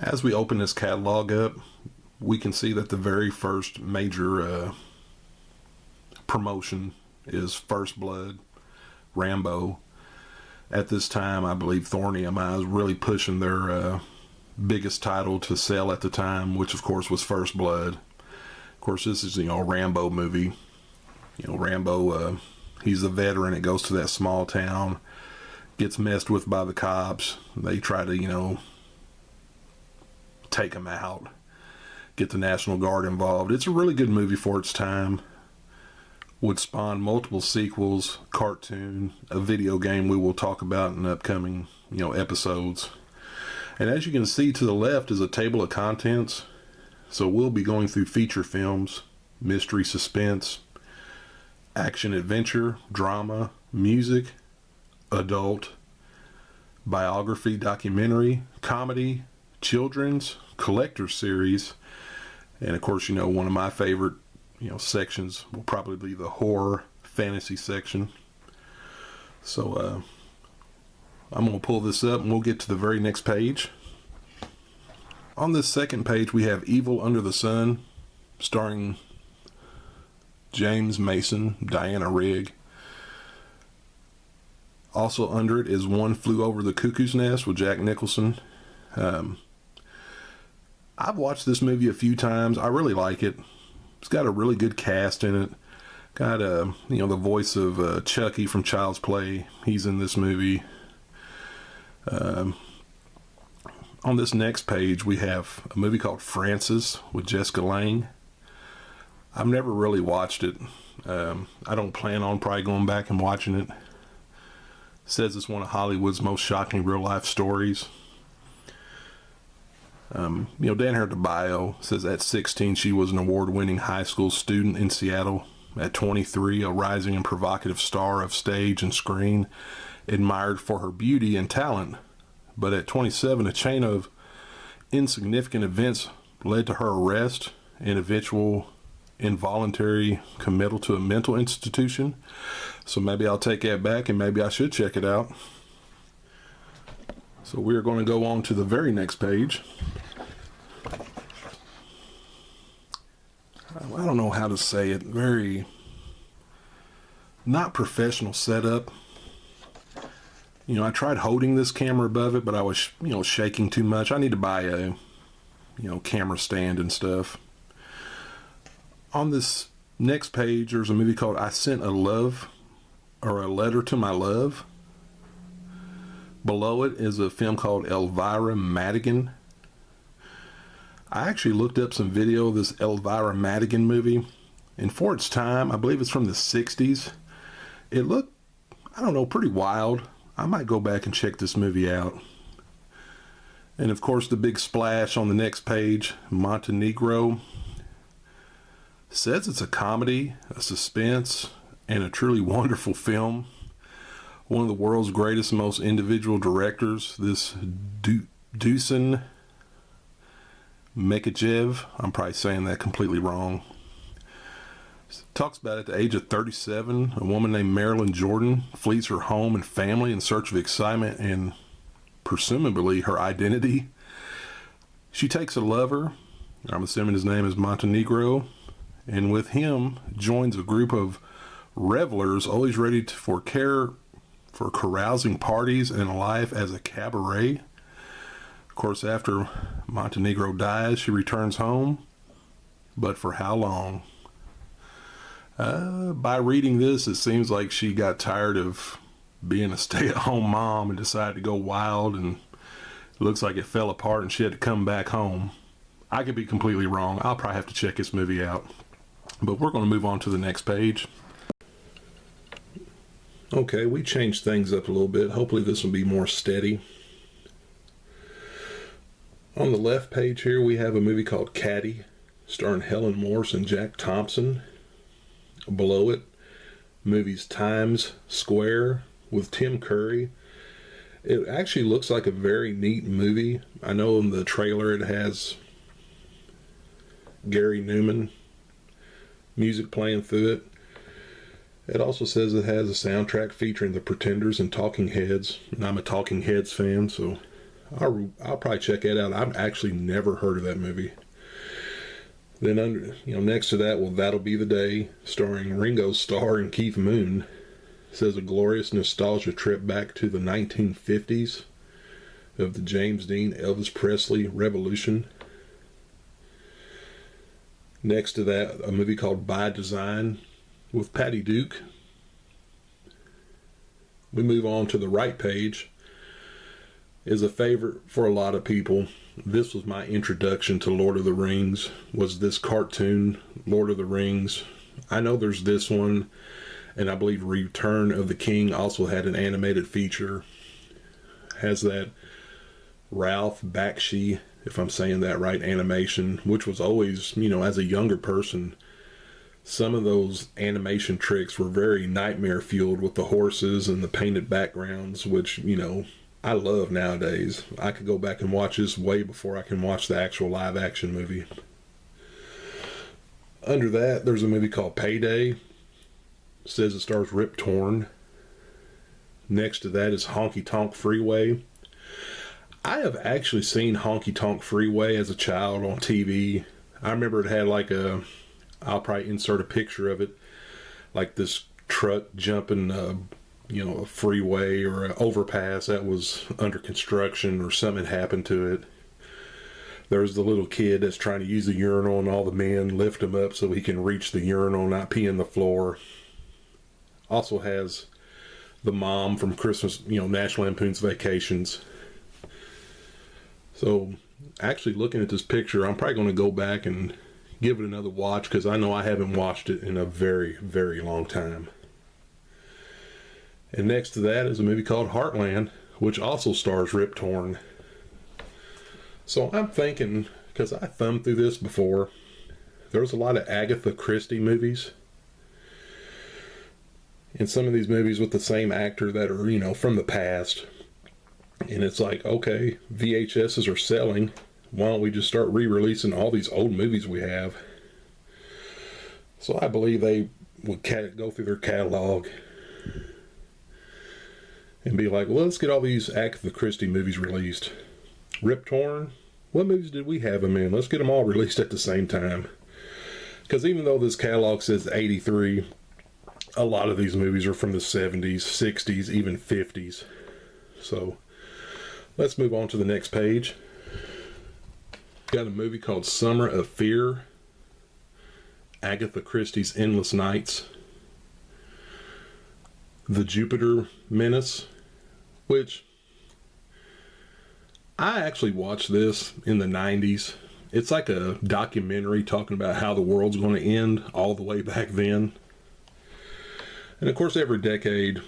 As we open this catalog up, we can see that the very first major promotion is First Blood, Rambo. At this time, I believe Thorn EMI is really pushing their biggest title to sell at the time, which of course was First Blood. Of course, this is, a Rambo movie. Rambo, he's a veteran. It goes to that small town, gets messed with by the cops. They try to, take him out, get the National Guard involved. It's a really good movie for its time. Would spawn multiple sequels, cartoon, a video game we will talk about in upcoming, episodes. And as you can see to the left is a table of contents. So we'll be going through feature films, mystery suspense, action adventure, drama, music, adult, biography, documentary, comedy, children's, collector's series, and of course, one of my favorite, sections will probably be the horror fantasy section. So I'm going to pull this up and we'll get to the very next page. On this second page, we have Evil Under the Sun, starring James Mason, Diana Rigg. Also under it is One Flew Over the Cuckoo's Nest with Jack Nicholson. I've watched this movie a few times. I really like it. It's got a really good cast in it. Got the voice of Chucky from Child's Play. He's in this movie. On this next page, we have a movie called Frances with Jessica Lange. I've never really watched it. I don't plan on probably going back and watching it. Says it's one of Hollywood's most shocking real-life stories. Dan here at the bio says at 16 she was an award-winning high school student in Seattle. At 23, a rising and provocative star of stage and screen, admired for her beauty and talent. But at 27, a chain of insignificant events led to her arrest and eventual involuntary committal to a mental institution. So maybe I'll take that back and maybe I should check it out. So we're going to go on to the very next page. I don't know how to say it. Very not professional setup. I tried holding this camera above it, but I was, shaking too much. I need to buy a, camera stand and stuff. On this next page, there's a movie called I Sent a Letter to My Love. Below it is a film called Elvira Madigan. I actually looked up some video of this Elvira Madigan movie, and for its time, I believe it's from the 60s. It looked, pretty wild. I might go back and check this movie out. And of course, the big splash on the next page, Montenegro. Says it's a comedy, a suspense, and a truly wonderful film. One of the world's greatest, most individual directors, this Dusan Makajev. I'm probably saying that completely wrong. Talks about at the age of 37, a woman named Marilyn Jordan flees her home and family in search of excitement and presumably her identity. She takes a lover, I'm assuming his name is Montenegro, and with him joins a group of revelers always ready for carousing parties and a life as a cabaret. Of course, after Montenegro dies, she returns home, but for how long? By reading this, it seems like she got tired of being a stay-at-home mom and decided to go wild, and it looks like it fell apart and she had to come back home. I could be completely wrong. I'll probably have to check this movie out. But we're going to move on to the next page. Okay, we changed things up a little bit. Hopefully this will be more steady. On the left page here, we have a movie called Caddy, starring Helen Morse and Jack Thompson. Below it, movies Times Square with Tim Curry. It actually looks like a very neat movie. I know in the trailer it has Gary Newman music playing through it. It also says it has a soundtrack featuring the Pretenders and Talking Heads, and I'm a Talking Heads fan, so I'll probably check that out. I've actually never heard of that movie. Then next to that, well, That'll Be the Day, starring Ringo Starr and Keith Moon, says a glorious nostalgia trip back to the 1950s of the James Dean Elvis Presley revolution. Next to that, a movie called By Design with Patty Duke. We move on to the right page. Is a favorite for a lot of people. This was my introduction to Lord of the Rings, was this cartoon, Lord of the Rings. I know there's this one, and I believe Return of the King also had an animated feature. Has that Ralph Bakshi, if I'm saying that right, animation, which was always, as a younger person, some of those animation tricks were very nightmare fueled with the horses and the painted backgrounds, which, I love nowadays. I could go back and watch this way before I can watch the actual live action movie. Under that, there's a movie called Payday. It says it stars Rip Torn. Next to that is Honky Tonk Freeway. I have actually seen Honky Tonk Freeway as a child on TV. I remember it had I'll probably insert a picture of it, like this truck jumping a freeway or an overpass that was under construction or something happened to it. There's the little kid that's trying to use the urinal and all the men lift him up so he can reach the urinal, not pee in the floor. Also has the mom from Christmas, National Lampoon's Vacations. So actually looking at this picture, I'm probably going to go back and give it another watch because I know I haven't watched it in a very, very long time. And next to that is a movie called Heartland, which also stars Rip Torn. So I'm thinking, because I thumbed through this before, there's a lot of Agatha Christie movies. And some of these movies with the same actor that are, from the past. And it's like, okay, VHSs are selling. Why don't we just start re-releasing all these old movies we have? So I believe they would go through their catalog and be like, well, let's get all these Agatha Christie movies released. Rip Torn, what movies did we have them in? Let's get them all released at the same time. Because even though this catalog says 83, a lot of these movies are from the 70s, 60s, even 50s. So let's move on to the next page. Got a movie called Summer of Fear, Agatha Christie's Endless Nights, The Jupiter Menace, which I actually watched this in the 90s. It's like a documentary talking about how the world's going to end all the way back then. And of course, every decade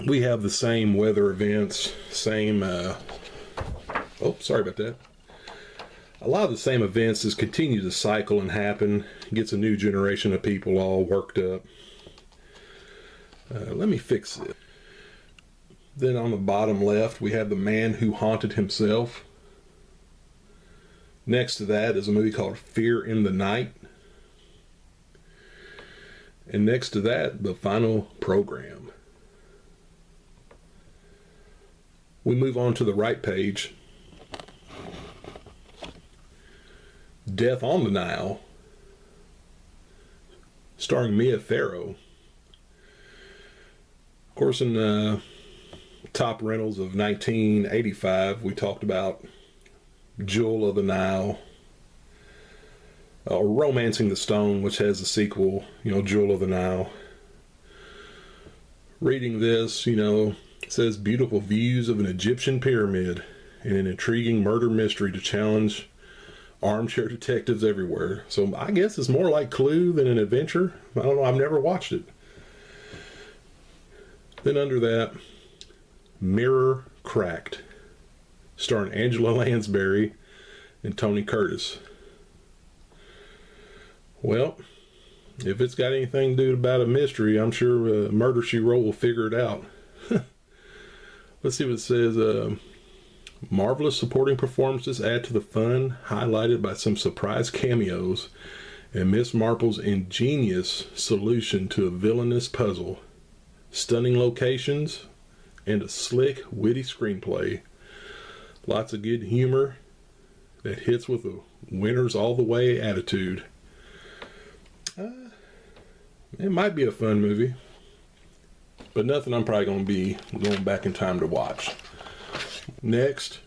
we have the same weather events, same, sorry about that. A lot of the same events just continue to cycle and happen. Gets a new generation of people all worked up. Let me fix it. Then on the bottom left, we have The Man Who Haunted Himself. Next to that is a movie called Fear in the Night. And next to that, The Final Program. We move on to the right page. Death on the Nile, starring Mia Farrow. Of course, in Top Rentals of 1985, we talked about Jewel of the Nile, or Romancing the Stone, which has a sequel, Jewel of the Nile. Reading this, it says beautiful views of an Egyptian pyramid and an intriguing murder mystery to challenge armchair detectives everywhere. So I guess it's more like Clue than an adventure. I don't know, I've never watched it. Then under that, Mirror Cracked, starring Angela Lansbury and Tony Curtis. Well, if it's got anything to do about a mystery, I'm sure Murder, She Wrote will figure it out. Let's see what it says. Marvelous supporting performances add to the fun, highlighted by some surprise cameos and Miss Marple's ingenious solution to a villainous puzzle, stunning locations, and a slick, witty screenplay. Lots of good humor that hits with a winners all the way attitude. It might be a fun movie, but nothing I'm probably going to be going back in time to watch. Next,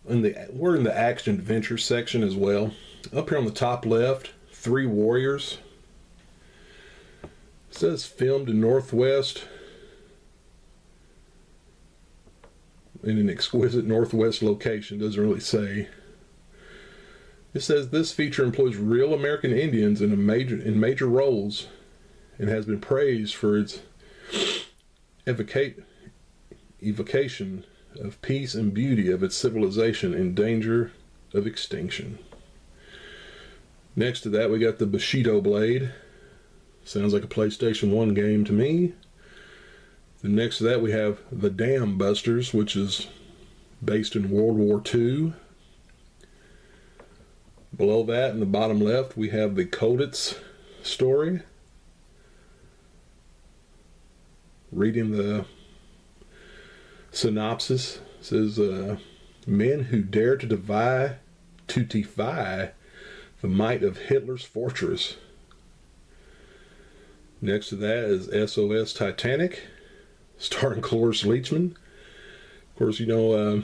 we're in the action adventure section as well. Up here on the top left, Three Warriors. It says filmed in Northwest, in an exquisite Northwest location. Doesn't really say. It says this feature employs real American Indians in major roles and has been praised for its evocation of peace and beauty of its civilization in danger of extinction. Next to that, we got the Bushido Blade. Sounds like a PlayStation 1 game to me. Then next to that, we have the Dam Busters, which is based in World War II. Below that, in the bottom left, we have the Koditz story. Reading the synopsis, it says, men who dare to defy the might of Hitler's fortress. Next to that is SOS Titanic, starring Cloris Leachman. Of course, you know,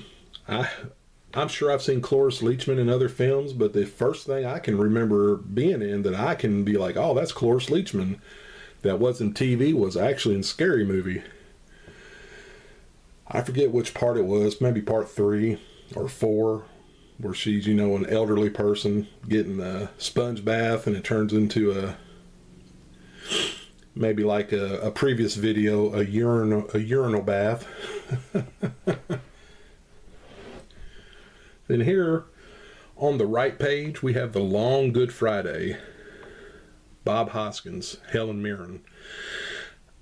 I'm sure I've seen Cloris Leachman in other films, but the first thing I can remember being in that I can be like, oh, that's Cloris Leachman, that wasn't TV, was actually in Scary Movie. I forget which part it was, maybe part 3 or 4, where she's, you know, an elderly person getting a sponge bath and it turns into maybe like a previous video, a urinal bath. Then here on the right page, we have The Long Good Friday. Bob Hoskins, Helen Mirren.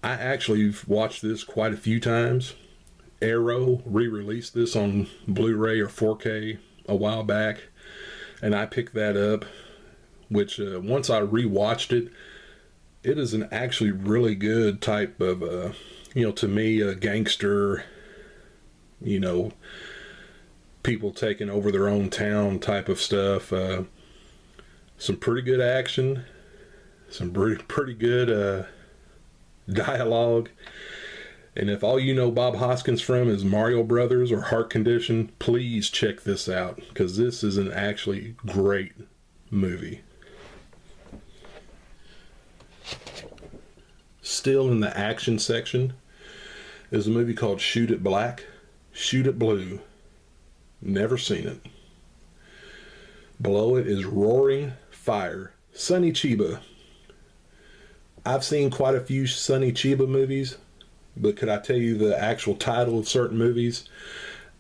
I actually watched this quite a few times. Arrow re-released this on Blu-ray or 4K a while back, and I picked that up, which once I re-watched it, it is an actually really good type of, you know, to me, a gangster, you know, people taking over their own town type of stuff. Some pretty good action, some pretty good dialogue. And if all you know Bob Hoskins from is Mario Brothers or Heart Condition, please check this out, because this is an actually great movie. Still in the action section is a movie called Shoot It Black, Shoot It Blue. Never seen it. Below it is Roaring Fire, Sonny Chiba. I've seen quite a few Sonny Chiba movies, but could I tell you the actual title of certain movies?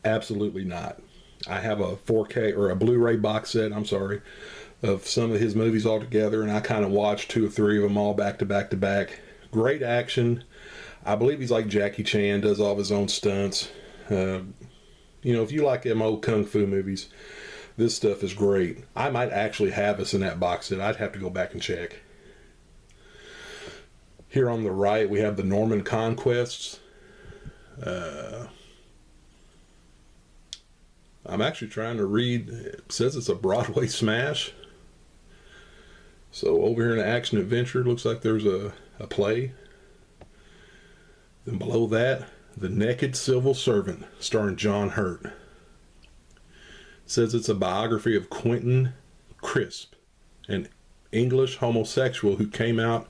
Absolutely not. I have a 4K or a Blu-ray box set, of some of his movies all together, and I kind of watched 2 or 3 of them all back to back to back. Great action. I believe he's like Jackie Chan, does all of his own stunts. You know, if you like them old kung fu movies, this stuff is great. I might actually have this in that box set. I'd have to go back and check. Here on the right, we have the Norman Conquests. I'm actually trying to read. It says it's a Broadway smash. So over here in the action adventure, it looks like there's a play. Then below that, The Naked Civil Servant, starring John Hurt. It says it's a biography of Quentin Crisp, an English homosexual who came out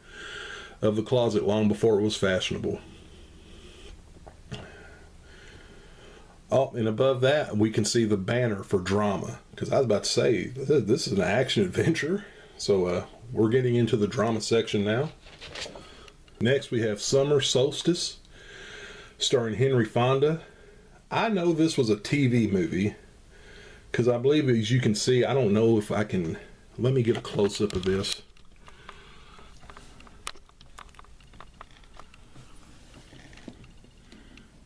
of the closet long before it was fashionable. Oh, and above that, we can see the banner for drama. Because I was about to say, this is an action adventure. So we're getting into the drama section now. Next, we have Summer Solstice, starring Henry Fonda. I know this was a TV movie, because I believe, as you can see, I don't know if I can... Let me get a close-up of this.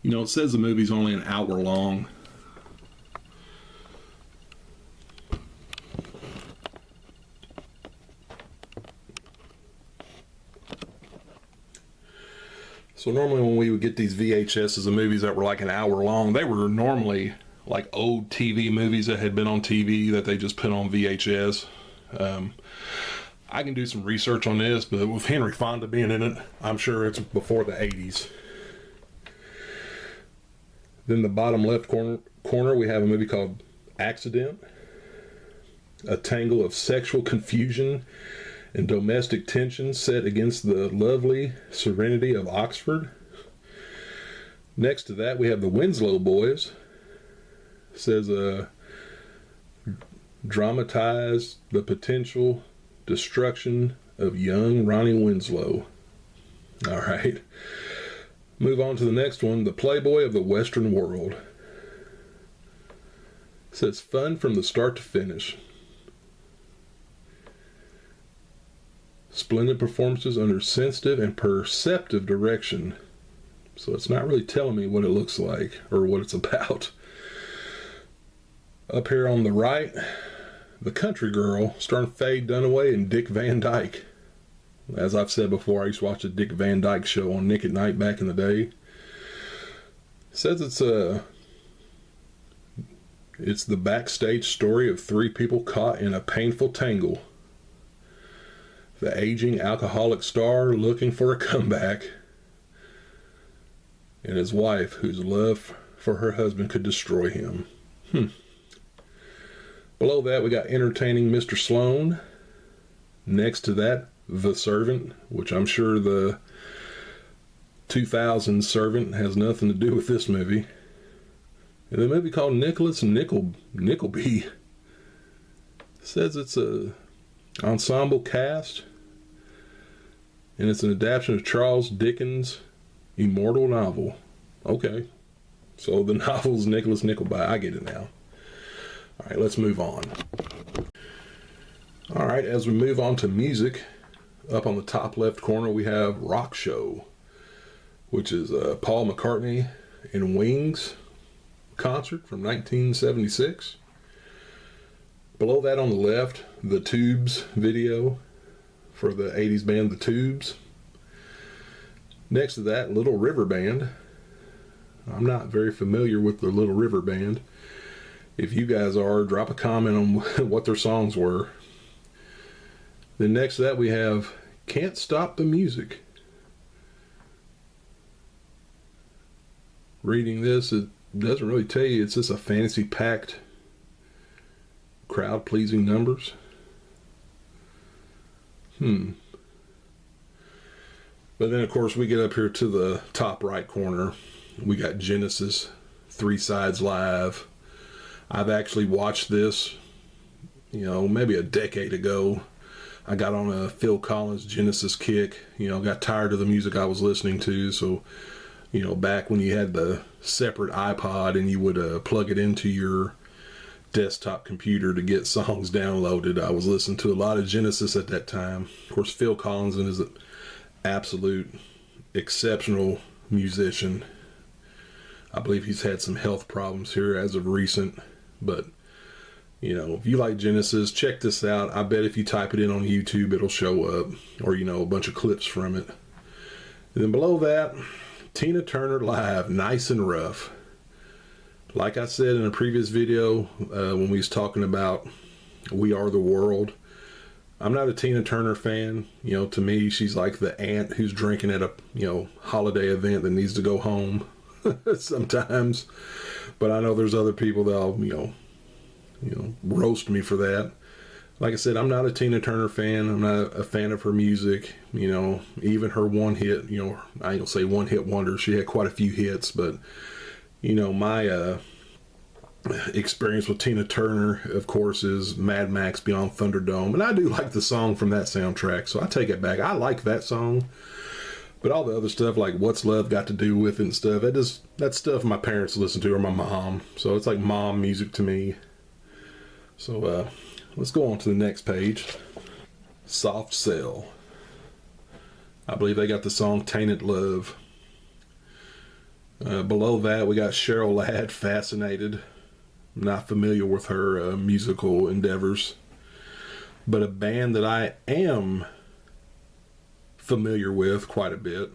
You know, it says the movie's only an hour long. So normally when we would get these VHSs of movies that were like an hour long, they were normally like old TV movies that had been on TV that they just put on VHS. I can do some research on this, but with Henry Fonda being in it, I'm sure it's before the 80s. Then the bottom left corner, we have a movie called Accident. A tangle of sexual confusion and domestic tension set against the lovely serenity of Oxford. Next to that, we have the Winslow Boys. It says, dramatize the potential destruction of young Ronnie Winslow. All right. Move on to the next one, The Playboy of the Western World. It says, fun from the start to finish. Splendid performances under sensitive and perceptive direction. So it's not really telling me what it looks like or what it's about. Up here on the right, The Country Girl, starring Faye Dunaway and Dick Van Dyke. As I've said before, I used to watch the Dick Van Dyke show on Nick at Night back in the day. It says it's the backstage story of three people caught in a painful tangle. The aging alcoholic star looking for a comeback, and his wife whose love for her husband could destroy him. Below that, we got Entertaining Mr. Sloan. Next to that, The Servant, which I'm sure the 2000 Servant has nothing to do with this movie. And a movie called Nicholas Nickleby. It says it's a ensemble cast, and it's an adaptation of Charles Dickens' immortal novel. Okay, so the novel's Nicholas Nickleby. I get it now. All right, let's move on. All right, as we move on to music, up on the top left corner we have Rock Show, which is Paul McCartney and Wings concert from 1976. Below that on the left, the Tubes video for the 80s band The Tubes. Next to that, Little River Band. I'm not very familiar with the Little River Band. If you guys are, drop a comment on what their songs were. Then next to that we have Can't Stop the Music. Reading this, it doesn't really tell you. It's just a fantasy-packed, crowd-pleasing numbers. But then, of course, we get up here to the top right corner. We got Genesis, Three Sides Live. I've actually watched this, maybe a decade ago. I got on a Phil Collins Genesis kick, got tired of the music I was listening to. So, back when you had the separate iPod and you would plug it into your desktop computer to get songs downloaded, I was listening to a lot of Genesis at that time. Of course, Phil Collins is an absolute exceptional musician. I believe he's had some health problems here as of recent, but if you like Genesis, check this out. I bet if you type it in on YouTube, it'll show up, or a bunch of clips from it. And then below that, Tina Turner Live, Nice and Rough. Like I said in a previous video, when we was talking about We Are the World, I'm not a Tina Turner fan. To me, she's like the aunt who's drinking at a holiday event that needs to go home sometimes. But I know there's other people that'll roast me for that. Like I said, I'm not a Tina Turner fan. I'm not a fan of her music. Even her one hit, I ain't gonna say one hit wonder. She had quite a few hits, but my experience with Tina Turner, of course, is Mad Max Beyond Thunderdome, and I do like the song from that soundtrack, so I take it back. I like that song, but all the other stuff, like What's Love Got to Do with It and stuff, that's stuff my parents listen to, or my mom, so it's like mom music to me. So let's go on to the next page. Soft Cell. I believe they got the song Tainted Love. Below that, we got Cheryl Ladd, Fascinated. I'm not familiar with her musical endeavors, but a band that I am familiar with quite a bit.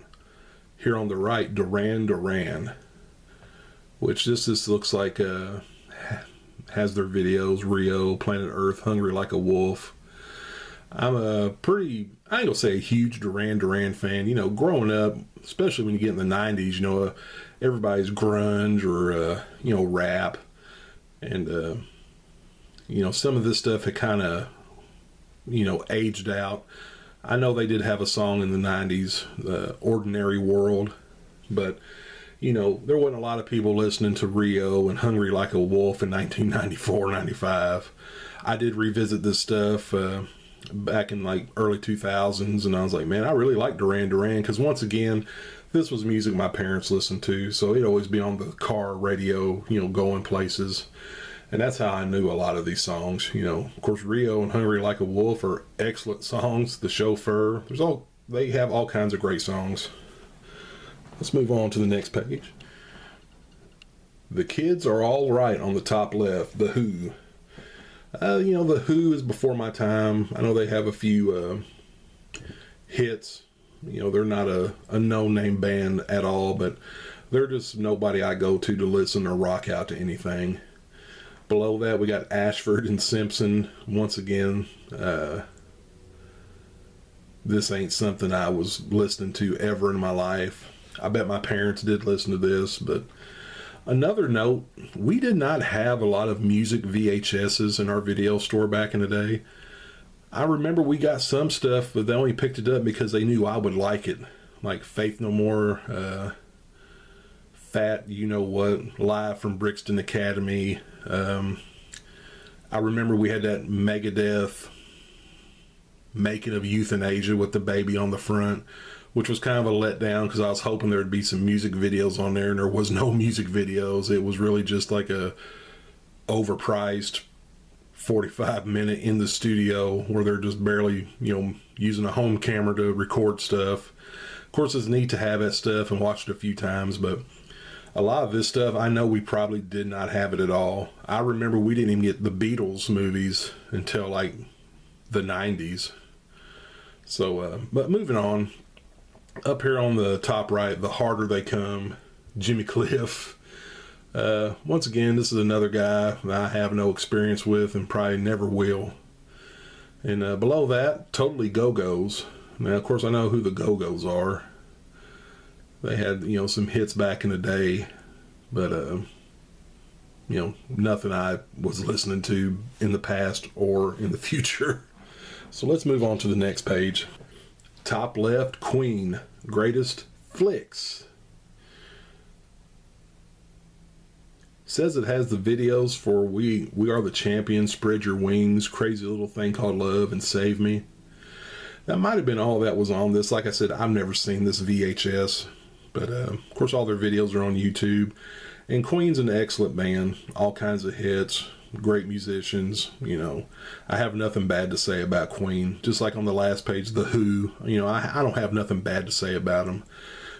Here on the right, Duran Duran, which this looks like has their videos. Rio, Planet Earth, Hungry Like a Wolf. I'm a pretty, I ain't gonna say a huge Duran Duran fan. You know, growing up, especially when you get in the 90s, you know, everybody's grunge or, you know, rap. And, you know, some of this stuff had kind of, you know, aged out. I know they did have a song in the 90s, Ordinary World, but, you know, there wasn't a lot of people listening to Rio and Hungry Like a Wolf in 1994, 95. I did revisit this stuff back in like early 2000s, and I was like, man, I really like Duran Duran, because once again, this was music my parents listened to, so it'd always be on the car radio, you know, going places. And that's how I knew a lot of these songs. You know, of course, Rio and Hungry Like a Wolf are excellent songs. The Chauffeur, they have all kinds of great songs. Let's move on to the next page. The Kids Are All Right on the top left, The Who. You know, The Who is before my time. I know they have a few hits. You know, they're not a no-name band at all, but they're just nobody I go to listen or rock out to anything. Below that, we got Ashford and Simpson. Once again, this ain't something I was listening to ever in my life. I bet my parents did listen to this, but another note, we did not have a lot of music VHSs in our video store back in the day. I remember we got some stuff, but they only picked it up because they knew I would like it. Like Faith No More, Fat You Know What, Live from Brixton Academy. I remember we had that Megadeth Making of Euthanasia with the baby on the front, which was kind of a letdown because I was hoping there would be some music videos on there, and there was no music videos. It was really just like a overpriced 45-minute in the studio where they're just barely, you know, using a home camera to record stuff. Of course, it's neat to have that stuff and watch it a few times, but a lot of this stuff, I know we probably did not have it at all. I remember we didn't even get the Beatles movies until like the 90s. So, but moving on. Up here on the top right, The Harder They Come, Jimmy Cliff. Once again, this is another guy that I have no experience with and probably never will. And below that, Totally Go-Go's. Now, of course, I know who the Go-Go's are. They had, you know, some hits back in the day, but, you know, nothing I was listening to in the past or in the future. So let's move on to the next page. Top left, Queen, Greatest Flicks. Says it has the videos for We Are the Champions, Spread Your Wings, Crazy Little Thing Called Love, and Save Me. That might have been all that was on this. Like I said, I've never seen this VHS. But, of course, all their videos are on YouTube. And Queen's an excellent band. All kinds of hits. Great musicians. You know, I have nothing bad to say about Queen. Just like on the last page, The Who. You know, I don't have nothing bad to say about them.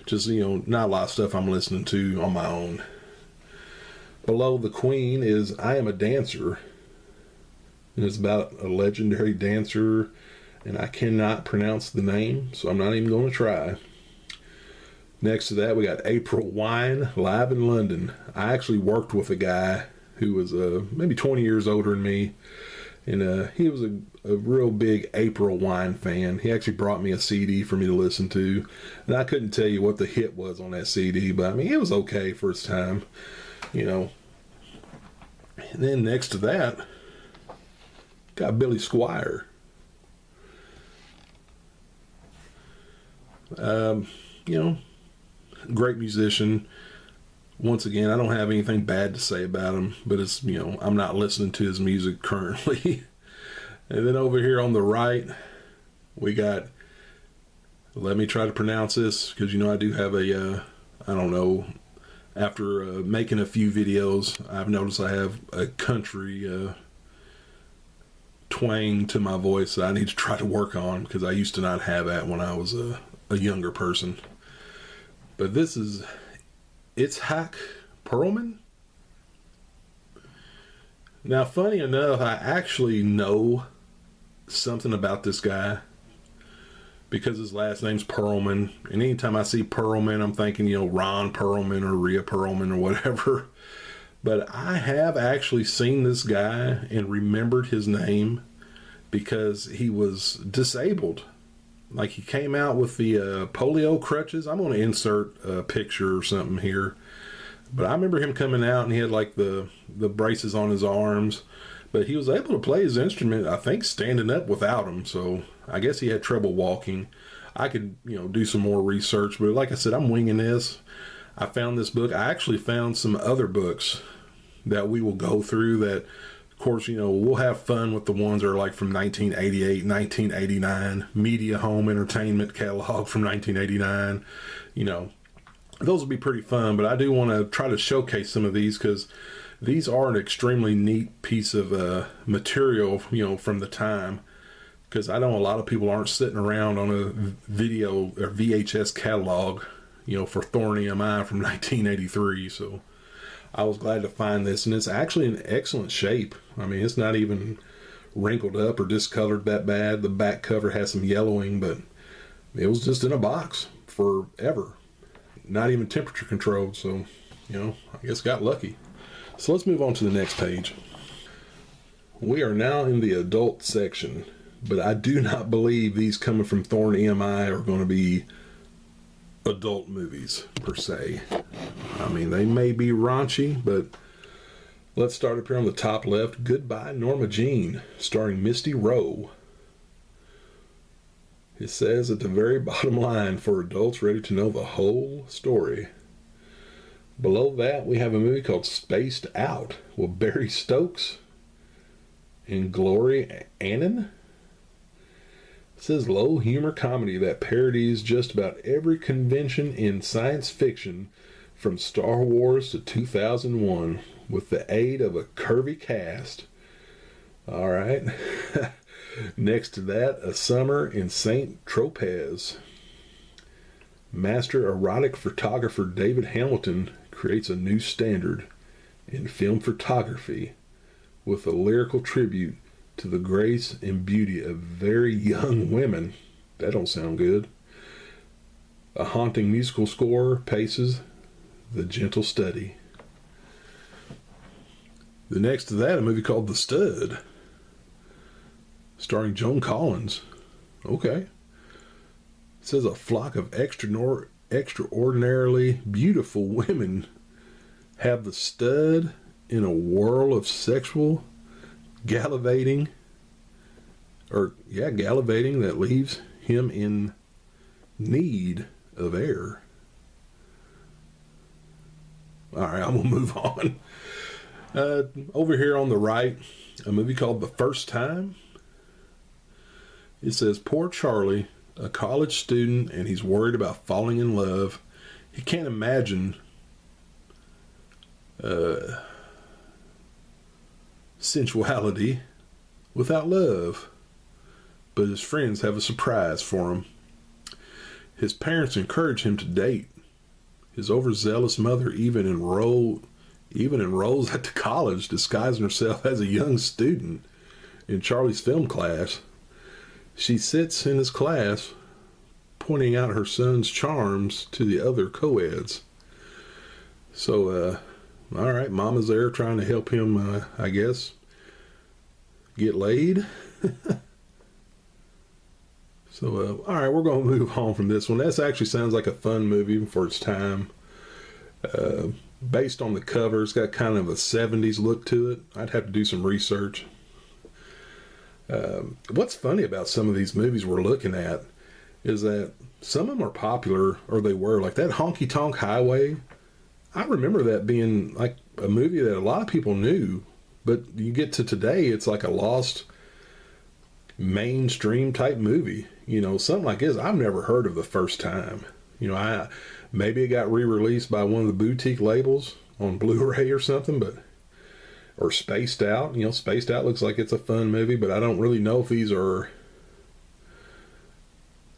Just, you know, not a lot of stuff I'm listening to on my own. Below the Queen is I Am a Dancer. And it's about a legendary dancer. And I cannot pronounce the name, so I'm not even going to try. Next to that, we got April Wine, Live in London. I actually worked with a guy who was maybe 20 years older than me, and he was a real big April Wine fan. He actually brought me a CD for me to listen to, and I couldn't tell you what the hit was on that CD, but I mean, it was okay for its time, you know. And then next to that, got Billy Squier. You know, great musician. Once again, I don't have anything bad to say about him, but it's, you know, I'm not listening to his music currently. And then over here on the right, we got, let me try to pronounce this, because, you know, I do have a, I don't know, after making a few videos, I've noticed I have a country twang to my voice that I need to try to work on, because I used to not have that when I was a younger person. But this is Itzhak Perlman. Now, funny enough, I actually know something about this guy because his last name's Perlman. And anytime I see Perlman, I'm thinking, you know, Ron Perlman or Rhea Perlman or whatever. But I have actually seen this guy and remembered his name because he was disabled. Like, he came out with the polio crutches. I'm going to insert a picture or something here. But I remember him coming out and he had like the braces on his arms. But he was able to play his instrument, I think, standing up without them. So I guess he had trouble walking. I could, do some more research. But like I said, I'm winging this. I found this book. I actually found some other books that we will go through that, of course, we'll have fun with the ones that are like from 1988, 1989, Media Home Entertainment catalog from 1989. Those will be pretty fun, but I do want to try to showcase some of these because these are an extremely neat piece of material, from the time. Because I know a lot of people aren't sitting around on a video or VHS catalog, for Thorn EMI from 1983. So I was glad to find this, and it's actually in excellent shape. I mean, it's not even wrinkled up or discolored that bad. The back cover has some yellowing, but it was just in a box forever. Not even temperature controlled, so, I guess got lucky. So let's move on to the next page. We are now in the adult section, but I do not believe these coming from Thorn EMI are going to be adult movies, per se. I mean, they may be raunchy, but let's start up here on the top left. Goodbye, Norma Jean, starring Misty Rowe. It says at the very bottom line, for adults ready to know the whole story. Below that, we have a movie called Spaced Out with Barry Stokes and Glory Annan. It says low humor comedy that parodies just about every convention in science fiction from Star Wars to 2001 with the aid of a curvy cast. All right. Next to that, A Summer in St. Tropez. Master erotic photographer David Hamilton creates a new standard in film photography with a lyrical tribute to the grace and beauty of very young women. That don't sound good. A haunting musical score paces The Gentle Study. The next to that, a movie called The Stud, starring Joan Collins. Okay. It says a flock of extraordinarily beautiful women have the stud in a whirl of sexual gallivanting that leaves him in need of air. All right, I'm going to move on. Over here on the right, a movie called The First Time. It says, poor Charlie, a college student, and he's worried about falling in love. He can't imagine sensuality without love. But his friends have a surprise for him. His parents encourage him to date. His overzealous mother even enrolls at the college, disguising herself as a young student in Charlie's film class. She sits in his class, pointing out her son's charms to the other co-eds. So, all right, Mama's there trying to help him, I guess, get laid. So, all right, we're going to move on from this one. This actually sounds like a fun movie for its time. Based on the cover, it's got kind of a 70s look to it. I'd have to do some research. What's funny about some of these movies we're looking at is that some of them are popular, or they were. Like that Honky Tonk Highway, I remember that being like a movie that a lot of people knew, but you get to today, it's like a lost mainstream type movie. Something like this, I've never heard of The First Time. Maybe it got re-released by one of the boutique labels on Blu-ray or something, or Spaced Out. Spaced Out looks like it's a fun movie, but I don't really know if these are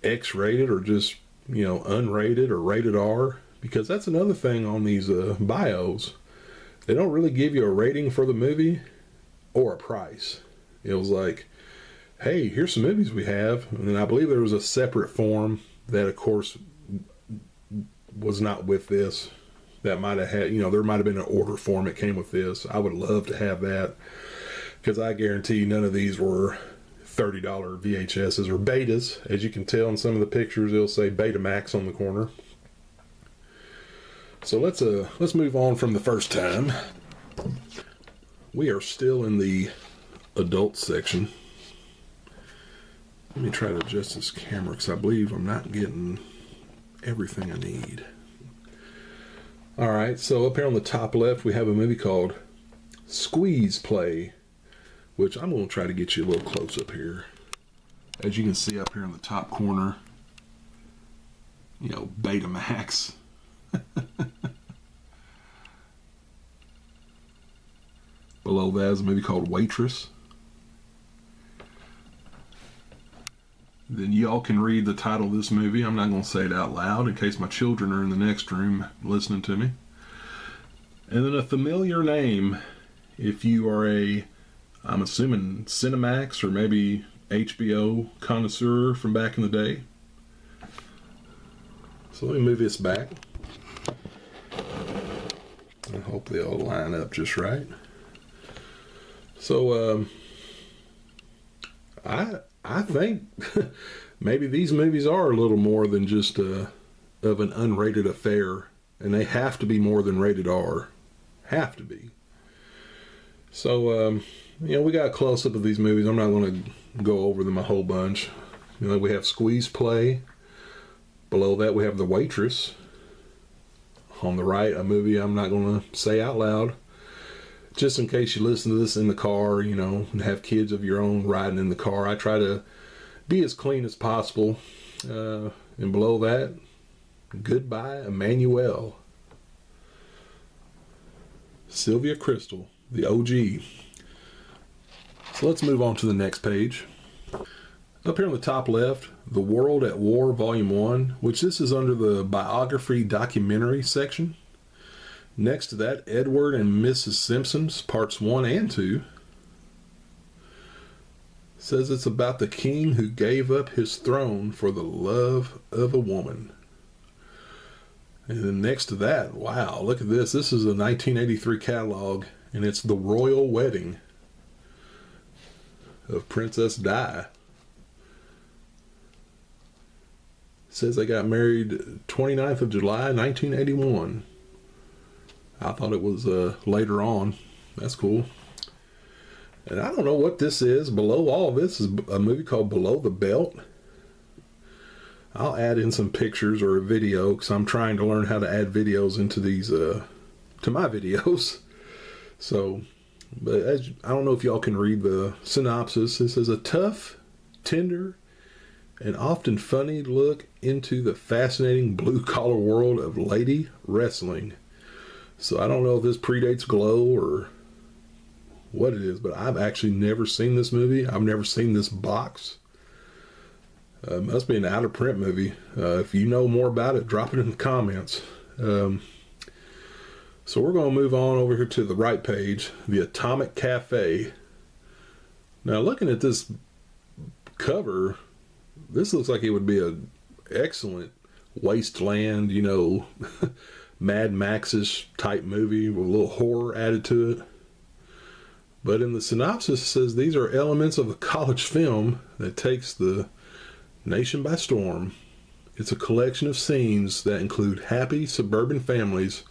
X-rated or just, unrated or rated R, because that's another thing on these bios. They don't really give you a rating for the movie or a price. It was like, hey, here's some movies we have. And then I believe there was a separate form that, of course, was not with this. that might have had, there might have been an order form that came with this. I would love to have that, because I guarantee none of these were $30 VHSs or betas. As you can tell in some of the pictures, it'll say Betamax on the corner. So let's move on from the first time. We are still in the adult section. Let me try to adjust this camera, because I believe I'm not getting everything I need. Alright, so up here on the top left we have a movie called Squeeze Play, which I'm going to try to get you a little close up here. As you can see up here in the top corner, Betamax. Below that is a movie called Waitress. Then y'all can read the title of this movie. I'm not going to say it out loud in case my children are in the next room listening to me. And then a familiar name, if you are I'm assuming Cinemax or maybe HBO connoisseur from back in the day. So let me move this back. I hope they all line up just right. So I think maybe these movies are a little more than just of an unrated affair, and they have to be more than rated R. Have to be. So we got a close up of these movies. I'm not going to go over them a whole bunch. We have Squeeze Play. Below that we have The Waitress. On the right, a movie I'm not going to say out loud, just in case you listen to this in the car, and have kids of your own riding in the car. I try to be as clean as possible. And below that, Goodbye Emmanuel. Sylvia Crystal, the OG. So let's move on to the next page. Up here on the top left, The World at War Volume 1, which this is under the biography documentary section. Next to that, Edward and Mrs. Simpson's Parts 1 and 2. Says it's about the king who gave up his throne for the love of a woman. And then next to that, wow, look at this. This is a 1983 catalog, and it's The Royal Wedding of Princess Di. Says they got married 29th of July, 1981. I thought it was later on. That's cool. And I don't know what this is. Below all of this is a movie called Below the Belt. I'll add in some pictures or a video, because I'm trying to learn how to add videos into these, to my videos. So, but I don't know if y'all can read the synopsis. This is a tough, tender, and often funny look into the fascinating blue-collar world of lady wrestling. So I don't know if this predates Glow or what it is, but I've actually never seen this movie. I've never seen this box. Must be an out-of-print movie. If you know more about it, drop it in the comments. So we're going to move on over here to the right page, The Atomic Cafe. Now, looking at this cover, this looks like it would be an excellent wasteland, Mad Max-ish type movie with a little horror added to it. But in the synopsis it says these are elements of a college film that takes the nation by storm. It's a collection of scenes that include happy suburban families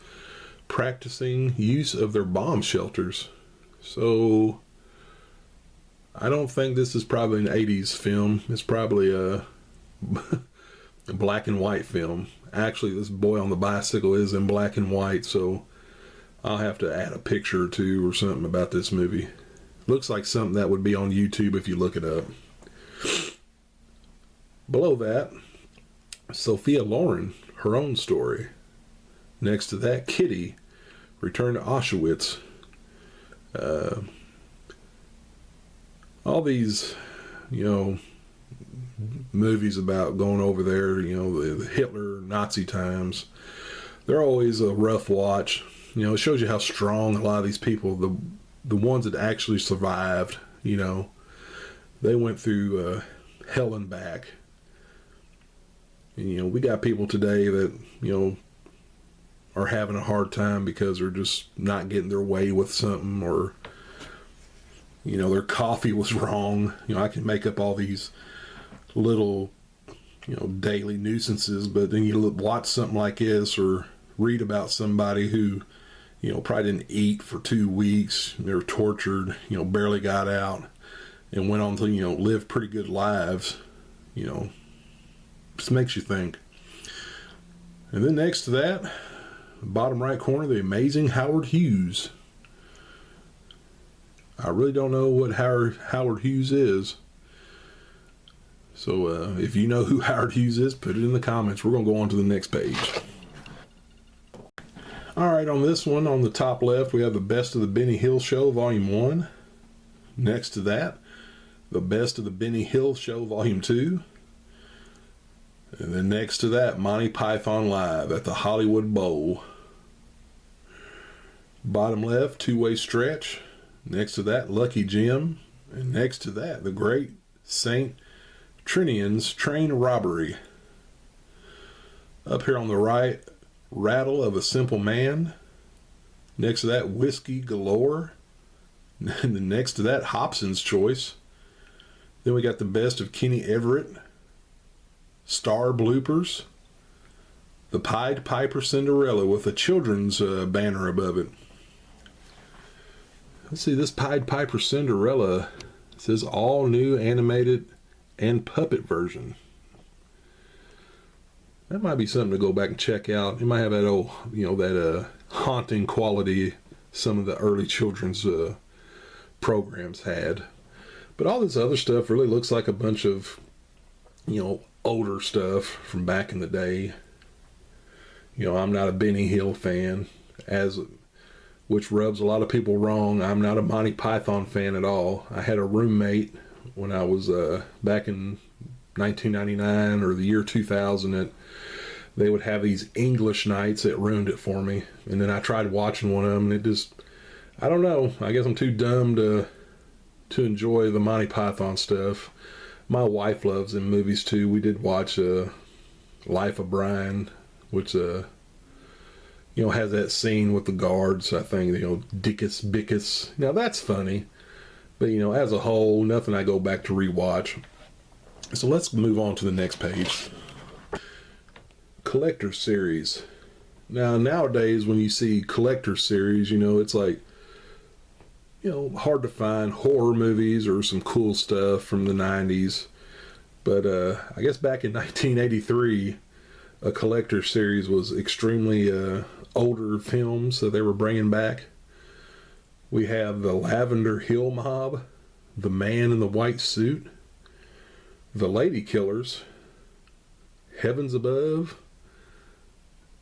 practicing use of their bomb shelters. So I don't think this is probably an 80s film. It's probably a black and white film. Actually, this boy on the bicycle is in black and white, so I'll have to add a picture or two or something about this movie. Looks like something that would be on YouTube if you look it up. Below that, Sophia Loren, her own story. Next to that, Kitty, Return to Auschwitz. All these, movies about going over there, the Hitler, Nazi times, they're always a rough watch. It shows you how strong a lot of these people, the ones that actually survived, they went through hell and back. And, we got people today that, are having a hard time because they're just not getting their way with something, or their coffee was wrong. I can make up all these little daily nuisances, but then you watch something like this or read about somebody who probably didn't eat for 2 weeks. They were tortured, barely got out and went on to live pretty good lives. Just makes you think. And then next to that, bottom right corner, the amazing Howard Hughes. I really don't know what Howard Hughes is. So if you know who Howard Hughes is, put it in the comments. We're going to go on to the next page. Alright, on this one, on the top left, we have the Best of the Benny Hill Show, Volume 1. Next to that, the Best of the Benny Hill Show, Volume 2. And then next to that, Monty Python Live at the Hollywood Bowl. Bottom left, Two-Way Stretch. Next to that, Lucky Jim. And next to that, the Great Saint Trinian's Train Robbery. Up here on the right, Rattle of a Simple Man. Next to that, Whiskey Galore. And then next to that, Hobson's Choice. Then we got the Best of Kenny Everett. Star Bloopers. The Pied Piper Cinderella with a children's banner above it. Let's see, this Pied Piper Cinderella says all new animated and puppet version. That might be something to go back and check out. It might have that old, that haunting quality some of the early children's programs had. But all this other stuff really looks like a bunch of, older stuff from back in the day. I'm not a Benny Hill fan, which rubs a lot of people wrong. I'm not a Monty Python fan at all. I had a roommate when I was back in 1999 or the year 2000 that they would have these English nights that ruined it for me. And then I tried watching one of them, and it just, I don't know. I guess I'm too dumb to enjoy the Monty Python stuff. My wife loves them movies too. We did watch Life of Brian, which has that scene with the guards. I think Dickus Bickus. Now that's funny, but as a whole, nothing I go back to rewatch. So let's move on to the next page. Collector series. Now nowadays, when you see collector series, it's like hard to find horror movies or some cool stuff from the 90s. But I guess back in 1983, a collector series was extremely older films that they were bringing back. We have The Lavender Hill Mob, The Man in the White Suit, The Lady Killers, Heavens Above,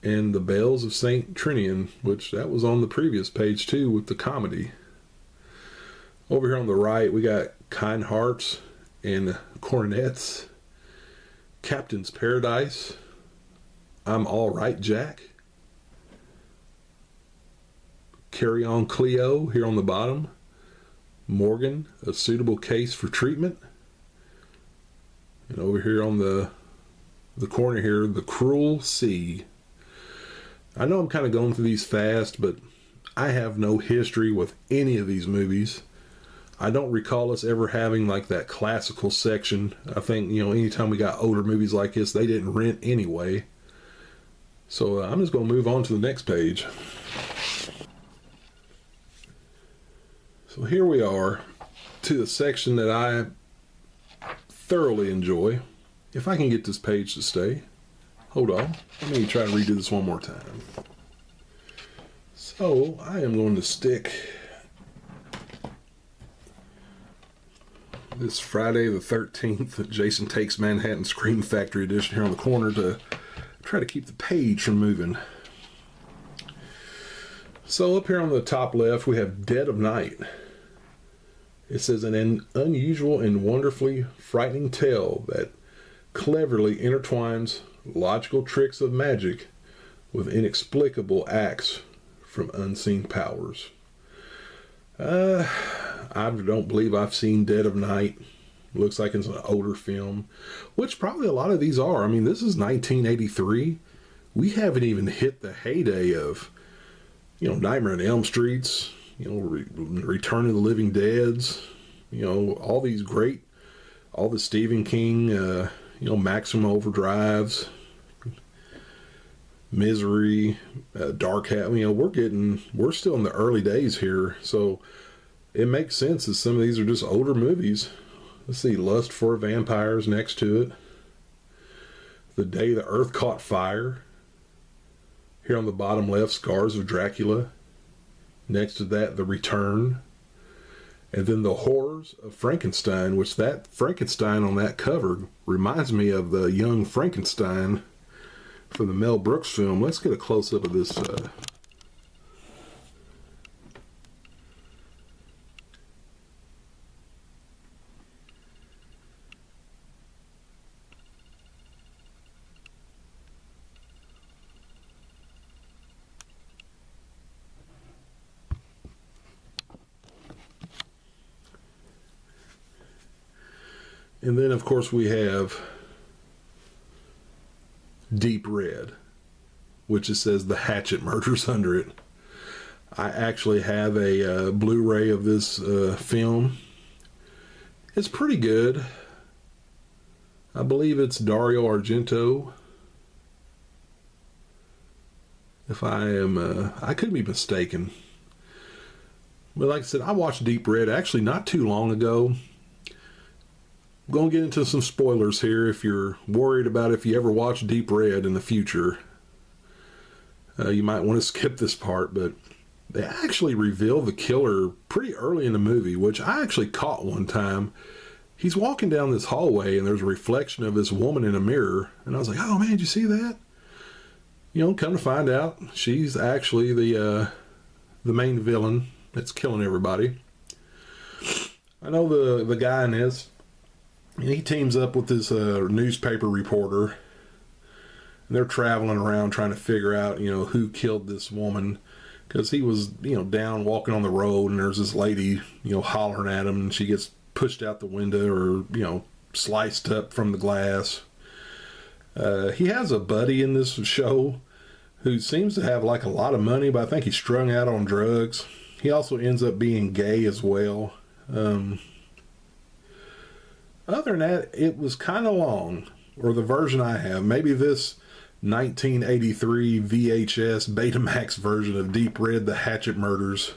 and The Bells of St. Trinian, which that was on the previous page too with the comedy. Over here on the right, we got Kind Hearts and Cornets, Captain's Paradise, I'm All Right, Jack, Carry On Cleo here on the bottom, Morgan, A Suitable Case for Treatment, and over here on the corner here, The Cruel Sea. I know I'm kind of going through these fast, but I have no history with any of these movies. I don't recall us ever having like that classical section. I think, anytime we got older movies like this, they didn't rent anyway. So I'm just going to move on to the next page. So here we are to the section that I thoroughly enjoy. If I can get this page to stay. Hold on. Let me try to redo this one more time. So I am going to stick this Friday the 13th, Jason Takes Manhattan Scream Factory edition here on the corner to try to keep the page from moving. So up here on the top left, we have Dead of Night. It says an unusual and wonderfully frightening tale that cleverly intertwines logical tricks of magic with inexplicable acts from unseen powers. I don't believe I've seen Dead of Night. Looks like it's an older film, which probably a lot of these are. I mean, this is 1983. we haven't even hit the heyday of, Nightmare on Elm Streets, Return of the Living Deads, all these great, all the Stephen King, Maximum Overdrives, Misery, Dark Hat. We're still in the early days here, so it makes sense that some of these are just older movies. Let's see, Lust for Vampires next to it. The Day the Earth Caught Fire. Here on the bottom left, Scars of Dracula. Next to that, The Return. And then The Horrors of Frankenstein, which that Frankenstein on that cover reminds me of the young Frankenstein from the Mel Brooks film. Let's get a close-up of this. And then, of course, we have Deep Red, which it says The Hatchet Murders under it. I actually have a Blu-ray of this film. It's pretty good. I believe it's Dario Argento. If I am, I could be mistaken. But like I said, I watched Deep Red actually not too long ago. I'm going to get into some spoilers here if you're worried about if you ever watch Deep Red in the future. You might want to skip this part, but they actually reveal the killer pretty early in the movie, which I actually caught one time. He's walking down this hallway and there's a reflection of this woman in a mirror, and I was like, oh man, did you see that? Come to find out, she's actually the main villain that's killing everybody. I know the guy in this. And he teams up with this newspaper reporter. And they're traveling around trying to figure out, who killed this woman. Because he was, down walking on the road, and there's this lady, hollering at him. And she gets pushed out the window or, sliced up from the glass. He has a buddy in this show who seems to have, like, a lot of money. But I think he's strung out on drugs. He also ends up being gay as well. Other than that, it was kind of long, or the version I have. Maybe this 1983 VHS Betamax version of Deep Red, The Hatchet Murders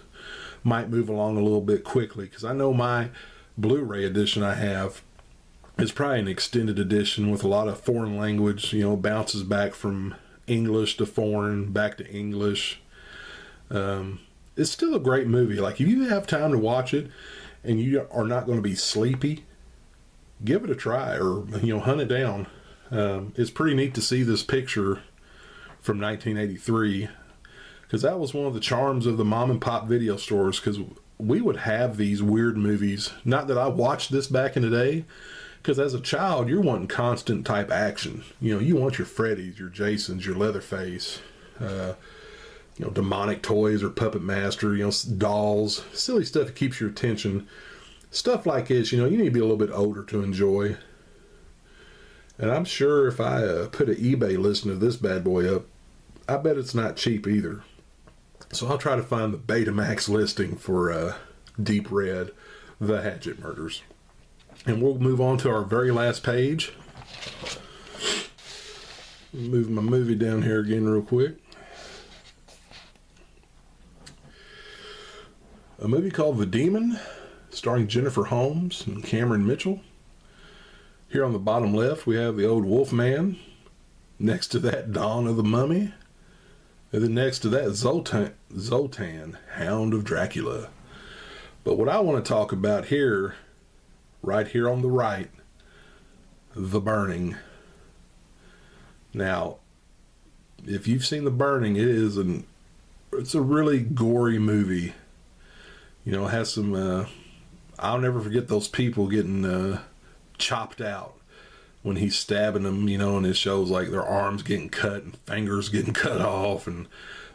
might move along a little bit quickly, because I know my Blu-ray edition I have is probably an extended edition with a lot of foreign language, bounces back from English to foreign, back to English. It's still a great movie. Like, if you have time to watch it and you are not going to be sleepy, give it a try, or hunt it down. It's pretty neat to see this picture from 1983, because that was one of the charms of the mom and pop video stores, because we would have these weird movies. Not that I watched this back in the day, because as a child you're wanting constant type action. You want your Freddys, your Jasons, your Leatherface, demonic toys or Puppet Master, dolls, silly stuff that keeps your attention. Stuff like this, you need to be a little bit older to enjoy. And I'm sure if I put an eBay listing of this bad boy up, I bet it's not cheap either. So I'll try to find the Betamax listing for Deep Red, The Hatchet Murders. And we'll move on to our very last page. Move my movie down here again real quick. A movie called The Demon, starring Jennifer Holmes and Cameron Mitchell. Here on the bottom left, we have the old Wolfman. Next to that, Dawn of the Mummy. And then next to that, Zoltan, Hound of Dracula. But what I want to talk about here, right here on the right, The Burning. Now, if you've seen The Burning, it's a really gory movie. It has some, I'll never forget those people getting chopped out when he's stabbing them, and it shows like their arms getting cut and fingers getting cut off, and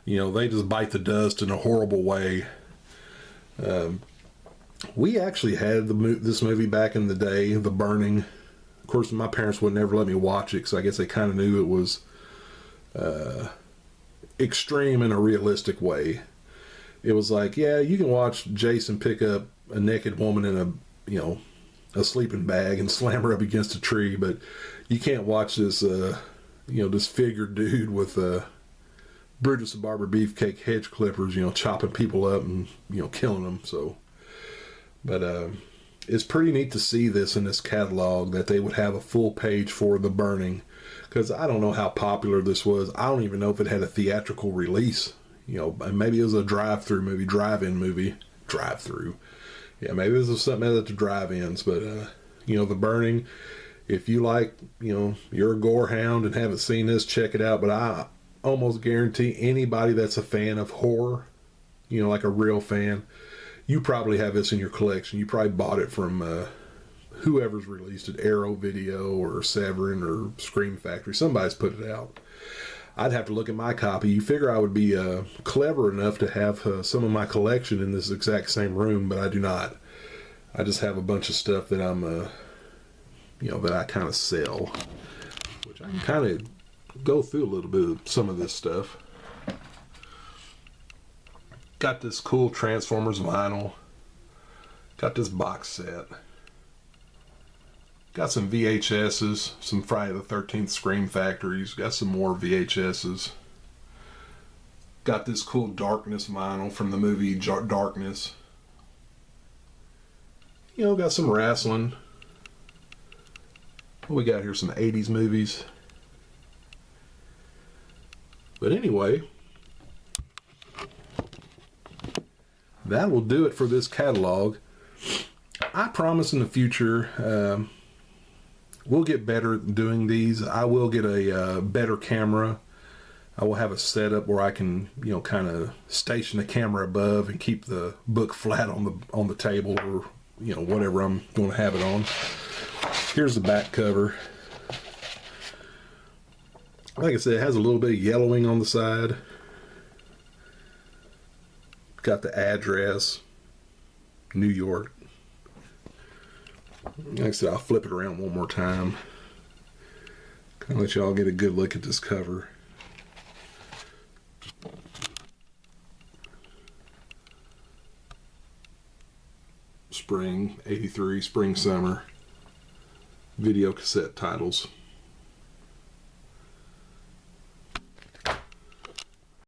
they just bite the dust in a horrible way. We actually had this movie back in the day, The Burning. Of course, my parents would never let me watch it, because I guess they kind of knew it was extreme in a realistic way. It was like, yeah, you can watch Jason pick up a naked woman in a sleeping bag and slam her up against a tree, but you can't watch this disfigured dude with Brutus the Barber Beefcake hedge clippers, chopping people up and killing them. So, but it's pretty neat to see this in this catalog, that they would have a full page for The Burning, because I don't know how popular this was. I don't even know if it had a theatrical release. Maybe it was a drive-in movie. Drive-through. Yeah, maybe it was something at the drive-ins, but The Burning, if you like, you're a gore hound and haven't seen this, check it out. But I almost guarantee anybody that's a fan of horror, like a real fan, you probably have this in your collection. You probably bought it from whoever's released it, Arrow Video or Severin or Scream Factory. Somebody's put it out. I'd have to look at my copy. You figure I would be clever enough to have some of my collection in this exact same room, but I do not. I just have a bunch of stuff that I'm, that I kind of sell, which I can kind of go through a little bit of some of this stuff. Got this cool Transformers vinyl. Got this box set. Got some VHSs, some Friday the 13th Scream Factories. Got some more VHSs. Got this cool Darkness vinyl from the movie Darkness. Got some wrestling. What we got here? Some 80s movies. But anyway, that will do it for this catalog. I promise in the future we'll get better at doing these. I will get a better camera. I will have a setup where I can, kind of station the camera above and keep the book flat on the table, or whatever I'm going to have it on. Here's the back cover. Like I said, it has a little bit of yellowing on the side. Got the address, New York. Like I said, I'll flip it around one more time. Kind of let y'all get a good look at this cover. Spring, 83, spring, summer. Video cassette titles.